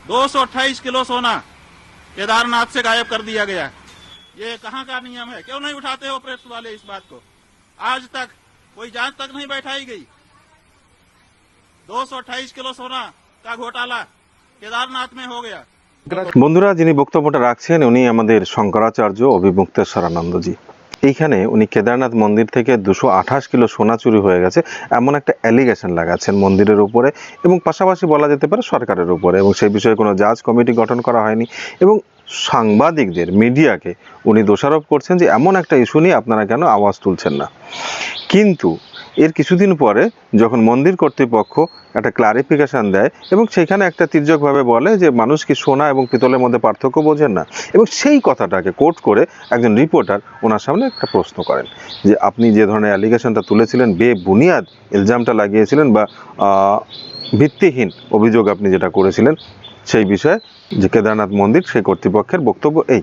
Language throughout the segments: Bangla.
228 किलो सोना केदारनाथ से गायब कर दिया गया। ये कहाँ का नियम है? क्यों नहीं उठाते हो प्रेस वाले इस बात को? आज तक कोई जांच तक नहीं बैठाई गई। 228 किलो सोना का घोटाला केदारनाथ में हो गया। বন্ধুরা, যিনি বক্তব্যটা রাখছেন উনি আমাদের শঙ্করাচার্য অভিমুক্তেশ্বরানন্দজি। এইখানে উনি কেদারনাথ মন্দির থেকে 228 কিলো সোনা চুরি হয়ে গেছে এমন একটা অ্যালিগেশন লাগাচ্ছেন মন্দিরের উপরে, এবং পাশাপাশি বলা যেতে পারে সরকারের উপরে, এবং সেই বিষয়ে কোনো জাজ কমিটি গঠন করা হয়নি। এবং সাংবাদিকদের, মিডিয়াকে উনি দোষারোপ করছেন যে এমন একটা ইস্যু নিয়ে আপনারা কেন আওয়াজ তুলছেন না। কিন্তু এর কিছুদিন পরে যখন মন্দির কর্তৃপক্ষ একটা ক্লারিফিকেশান দেয় এবং সেখানে একটা তির্যকভাবে বলে যে মানুষ কি সোনা এবং পিতলের মধ্যে পার্থক্য বোঝেন না, এবং সেই কথাটাকে কোট করে একজন রিপোর্টার ওনার সামনে একটা প্রশ্ন করেন যে আপনি যে ধরনের অ্যালিগেশনটা তুলেছিলেন, বেবুনিয়াদ ইলজামটা লাগিয়েছিলেন বা ভিত্তিহীন অভিযোগ আপনি যেটা করেছিলেন, সেই বিষয়ে যে কেদারনাথ মন্দির সেই কর্তৃপক্ষের বক্তব্য এই।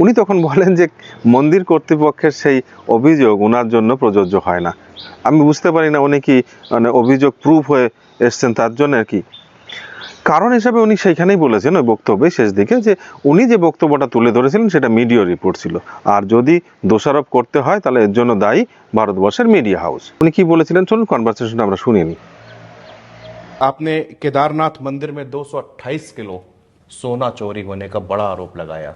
উনি তখন বলেন যে মন্দির কর্তৃপক্ষের সেই অভিযোগ ওনার জন্য প্রযোজ্য হয় না। আমি বুঝতে পারি না উনি কি মানে অভিযোগ প্রুফ হয়ে এসছেন তার জন্য আর কি। কারণ হিসাবে উনি সেইখানেই বলেছেন ওই বক্তব্যে শেষ দিকে যে উনি যে বক্তব্যটা তুলে ধরেছিলেন সেটা মিডিয়া রিপোর্ট ছিল, আর যদি দোষারোপ করতে হয় তাহলে এর জন্য দায়ী ভারতবর্ষের মিডিয়া হাউস। উনি কি বলেছিলেন চলুন কনভারসেশনটা আমরা শুনে নিই। आपने केदारनाथ मंदिर में 228 किलो सोना चोरी होने का बड़ा आरोप लगाया।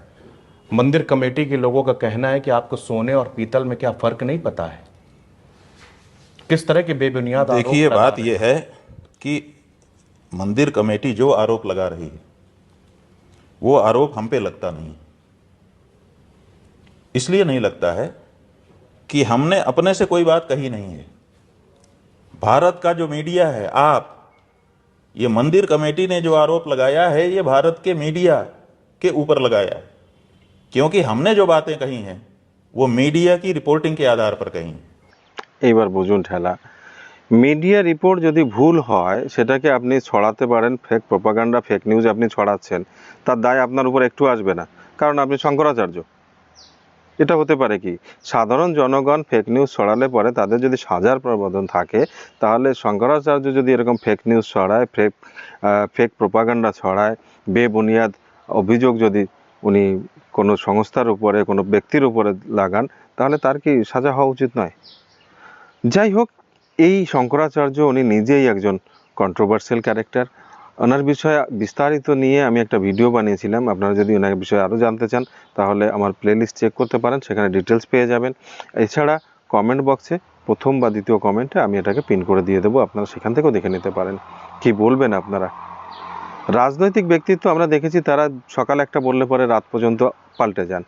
मंदिर कमेटी के लोगों का कहना है कि आपको सोने और पीतल में क्या फर्क नहीं पता है। किस तरह के बेबुनियाद आरोप देखिए, लगा बात रहे हैं? यह है कि मंदिर कमेटी जो आरोप लगा रही है वो आरोप हम पे लगता नहीं। इसलिए नहीं लगता है कि हमने अपने से कोई बात कही नहीं है। भारत का जो मीडिया है, आप, ये मंदिर कमेटी ने जो आरोप लगाया है ये भारत के मीडिया के ऊपर लगाया है, क्योंकि हमने जो बातें कही हैं वो मीडिया की रिपोर्टिंग के आधार पर कही हैं। এইবার বুঝুন ঠেলা। মিডিয়া রিপোর্ট যদি ভুল হয় সেটাকে আপনি ছড়াতে পারেন, ফেক প্রপাগান্ডা, ফেক নিউজ আপনি ছড়াচ্ছেন, তার দায় আপনার উপর একটু আসবে না, কারণ আপনি শঙ্করাচার্য। এটা হতে পারে কি, সাধারণ জনগণ ফেক নিউজ ছড়ালে পরে তাদের যদি সাজার প্রবণতা থাকে, তাহলে শঙ্করাচার্য যদি এরকম ফেক নিউজ ছড়ায়, ফেক প্রপাগান্ডা ছড়ায়, বেবুনিয়াদ অভিযোগ যদি উনি কোনো সংস্থার উপরে, কোনো ব্যক্তির উপরে লাগান, তাহলে তার কি সাজা হওয়া উচিত নয়? যাই হোক, এই শঙ্করাচার্য উনি নিজেই একজন কন্ট্রোভার্সিয়াল ক্যারেক্টার। ওনার বিষয়ে বিস্তারিত নিয়ে আমি একটা ভিডিও বানিয়েছিলাম। আপনারা যদি ওনার বিষয়ে আরও জানতে চান তাহলে আমার প্লেলিস্ট চেক করতে পারেন, সেখানে ডিটেলস পেয়ে যাবেন। এছাড়া কমেন্ট বক্সে প্রথম বা দ্বিতীয় কমেন্টে আমি এটাকে পিন করে দিয়ে দেবো, আপনারা সেখান থেকেও দেখে নিতে পারেন। কি বলবেন আপনারা? রাজনৈতিক ব্যক্তিত্ব আমরা দেখেছি তারা সকালে একটা বললে পরে রাত পর্যন্ত পাল্টে যান।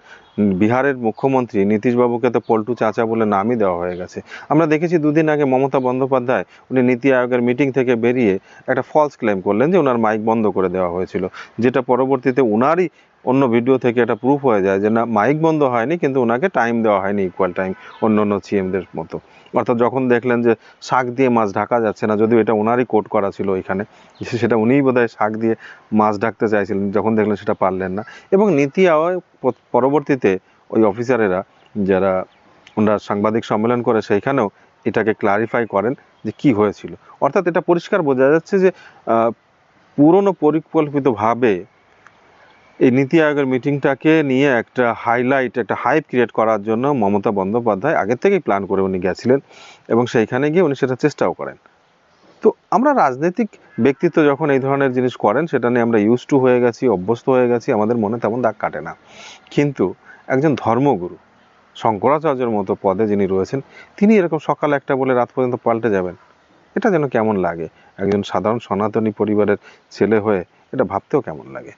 বিহারের মুখ্যমন্ত্রী নীতিশবাবুকে তো পল্টু চাচা বলে নামই দেওয়া হয়ে গেছে। আমরা দেখেছি দুদিন আগে মমতা বন্দ্যোপাধ্যায় উনি নীতি আয়োগের মিটিং থেকে বেরিয়ে একটা ফলস ক্লেম করলেন যে ওনার মাইক বন্ধ করে দেওয়া হয়েছিল, যেটা পরবর্তীতে ওনারই অন্য ভিডিও থেকে এটা প্রুফ হয়ে যায় যে না, মাইক বন্ধ হয়নি, কিন্তু ওনাকে টাইম দেওয়া হয়নি, ইকুয়াল টাইম অন্য অন্য সিএমদের মতো। অর্থাৎ যখন দেখলেন যে শাক দিয়ে মাছ ঢাকা যাচ্ছে না, যদিও এটা ওনারই কোট করা ছিল ওইখানে, সেটা উনিই বোধহয় শাক দিয়ে মাছ ঢাকতে চাইছিলেন, যখন দেখলেন সেটা পারলেন না। এবং নীতি আয়োগ পরবর্তীতে ওই অফিসারেরা যারা ওনারা সাংবাদিক সম্মেলন করে সেইখানেও এটাকে ক্লারিফাই করেন যে কি হয়েছিল। অর্থাৎ এটা পরিষ্কার বোঝা যাচ্ছে যে পুরনো পরিকল্পিতভাবে এই নীতি আয়োগের মিটিংটাকে নিয়ে একটা হাইলাইট, একটা হাইপ ক্রিয়েট করার জন্য মমতা বন্দ্যোপাধ্যায় আগের থেকেই প্ল্যান করে উনি গেছিলেন, এবং সেইখানে গিয়ে উনি সেটা চেষ্টাও করেন। তো আমরা রাজনৈতিক ব্যক্তিত্ব যখন এই ধরনের জিনিস করেন সেটা নিয়ে আমরা ইউজ টু হয়ে গেছি, অভ্যস্ত হয়ে গেছি, আমাদের মনে তেমন দাগ কাটে না। কিন্তু একজন ধর্মগুরু শঙ্করাচার্যের মতো পদে যিনি রয়েছেন, তিনি এরকম সকালে একটা বলে রাত পর্যন্ত পাল্টে যাবেন, এটা যেন কেমন লাগে। একজন সাধারণ সনাতনী পরিবারের ছেলে হয়ে এটা ভাবতেও কেমন লাগে।